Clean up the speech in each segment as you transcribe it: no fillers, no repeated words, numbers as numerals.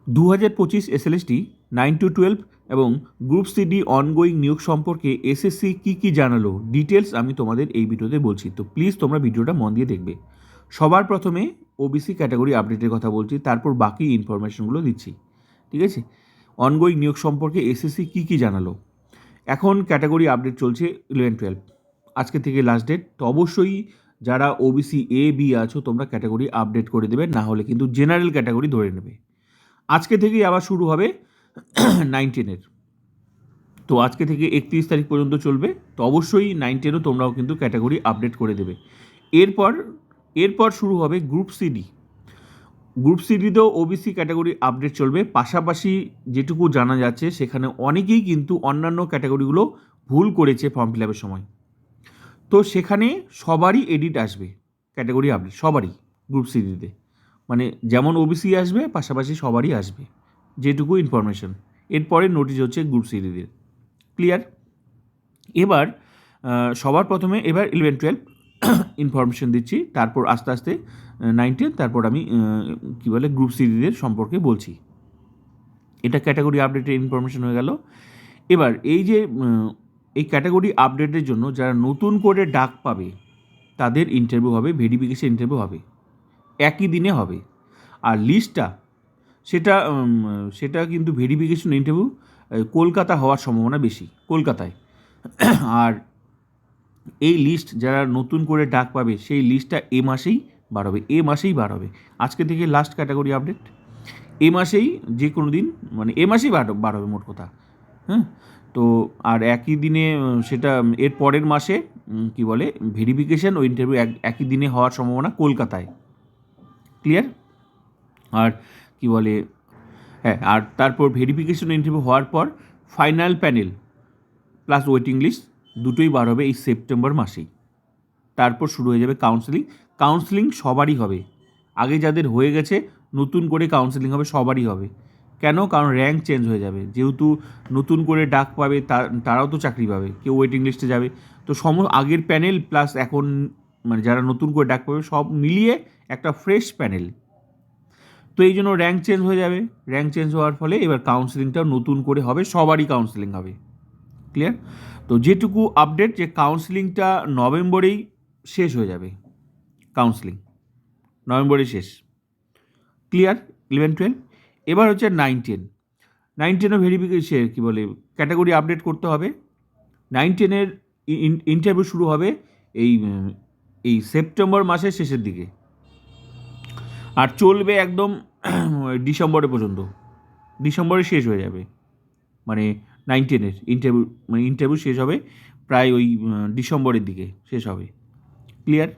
2025 SLST 9-12 এবং group CD ongoing নিয়োগ সম্পর্কে এসএসসি কী জানালো ডিটেলস আমি তোমাদের এই ভিডিওতে বলছি, তো প্লিজ তোমরা ভিডিওটা মন দিয়ে দেখবে। সবার প্রথমে ওবিসি ক্যাটাগরি আপডেটের কথা বলছি, তারপর বাকি ইনফরমেশনগুলো দিচ্ছি, ঠিক আছে। অনগোয়িং নিয়োগ সম্পর্কে এসএসসি কী জানালো। এখন ক্যাটাগরি আপডেট চলছে 11-12, আজকে থেকে লাস্ট ডেট। তো অবশ্যই যারা ওবিসি এ বি আছো তোমরা ক্যাটাগরি আপডেট করে দেবে, না হলে কিন্তু জেনারেল ক্যাটাগরি ধরে নেবে। আজকে থেকেই আবার শুরু হবে 9-10-এর। তো আজকে থেকে 31 তারিখ পর্যন্ত চলবে। তো অবশ্যই 9-10ও তোমরাও কিন্তু ক্যাটাগরি আপডেট করে দেবে। এরপর শুরু হবে গ্রুপ সিডি। গ্রুপ সিডিতেও ওবিসি ক্যাটাগরি আপডেট চলবে। পাশাপাশি যেটুকু জানা যাচ্ছে সেখানে অনেকেই কিন্তু অন্যান্য ক্যাটাগরিগুলো ভুল করেছে ফর্ম ফিল আপের সময়। তো সেখানে সবারই এডিট আসবে, ক্যাটাগরি আপডেট সবারই গ্রুপ সিডিতে, মানে যেমন ওবিসি আসবে পাশাপাশি সবারই আসবে, যেটুকু ইনফরমেশন। এরপরে নোটিশ হচ্ছে গ্রুপ সিডিদের। ক্লিয়ার? এবার সবার প্রথমে এবার 11-12 ইনফরমেশন দিচ্ছি, তারপর আস্তে আস্তে 9-10, তারপর আমি গ্রুপ সিডিদের সম্পর্কে বলছি। এটা ক্যাটাগরি আপডেটের ইনফরমেশন হয়ে গেল। এবার এই ক্যাটাগরি আপডেটের জন্য যারা নতুন করে ডাক পাবে তাদের ইন্টারভিউ হবে, ভেরিফিকেশন ইন্টারভিউ হবে, একই দিনে হবে। আর লিস্টটা সেটা কিন্তু ভেরিফিকেশন ইন্টারভিউ কলকাতা হওয়ার সম্ভাবনা বেশি, কলকাতায়। আর এই লিস্ট যারা নতুন করে ডাক পাবে সেই লিস্টটা এ মাসেই বার হবে। আজকে থেকে লাস্ট ক্যাটাগরি আপডেট, এ মাসেই যে কোনো দিন, মানে এ মাসেই বার হবে মোট কথা। হ্যাঁ, তো আর একই দিনে সেটা এর পরের মাসে ভেরিফিকেশন ও ইন্টারভিউ একই দিনে হওয়ার সম্ভাবনা কলকাতায়। ক্লিয়ার? আর আর তারপর ভেরিফিকেশন ইন্টারভিউ হওয়ার পর final panel plus waiting list দুটোই বার হবে এই সেপ্টেম্বর মাসেই। তারপর শুরু হয়ে যাবে কাউন্সেলিং সবারই হবে। আগে যাদের হয়ে গেছে নতুন করে কাউন্সেলিং হবে, সবারই হবে। কেন? কারণ র্যাঙ্ক চেঞ্জ হয়ে যাবে, যেহেতু নতুন করে ডাক পাবে তারাও তো চাকরি পাবে, কেউ ওয়েটিং লিস্টে যাবে। তো আগের প্যানেল প্লাস এখন মানে যারা নতুন করে ডাক পাবে সব মিলিয়ে একটা ফ্রেশ প্যানেল। তো এই জন্য র্যাঙ্ক চেঞ্জ হয়ে যাবে। র্যাঙ্ক চেঞ্জ হওয়ার ফলে এবার কাউন্সেলিংটাও নতুন করে হবে, সবারই কাউন্সেলিং হবে। ক্লিয়ার? তো যেটুকু আপডেট যে কাউন্সেলিংটা নভেম্বরেই শেষ হয়ে যাবে, কাউন্সেলিং নভেম্বরেই শেষ। ক্লিয়ার? 11-12। এবার হচ্ছে 9-10ও ভেরিফিকেশন ক্যাটাগরি আপডেট করতে হবে। 9-10-এর ইন্টারভিউ শুরু হবে এই সেপ্টেম্বর মাসের শেষের দিকে, আর চলবে একদম ডিসেম্বরে পর্যন্ত। ডিসেম্বরে শেষ হয়ে যাবে, মানে 9-10-এর ইন্টারভিউ শেষ হবে প্রায় ওই ডিসেম্বরের দিকে শেষ হবে। ক্লিয়ার?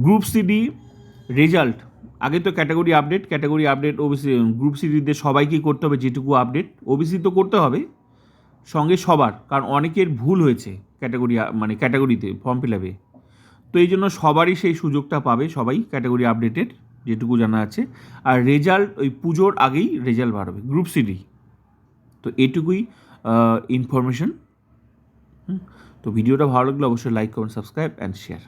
গ্রুপ সিডি রেজাল্ট, আগে তো ক্যাটাগরি আপডেট ওবিসি গ্রুপ সিডিতে সবাইকেই করতে হবে, যেটুকু আপডেট ওবিসি তো করতে হবে সঙ্গে সবার, কারণ অনেকের ভুল হয়েছে ক্যাটাগরিতে ফর্ম ফিল আপে। তো এই জন্য সবারই সেই সুযোগটা পাবে, সবাই ক্যাটাগরি আপডেটের যেটুকু জানা আছে। আর রেজাল্ট ওই পুজোর আগেই রেজাল্ট বার হবে গ্রুপ সিডি। তো এটুকুই ইনফরমেশন। তো ভিডিওটা ভালো লাগলে অবশ্যই like, comment, subscribe and share.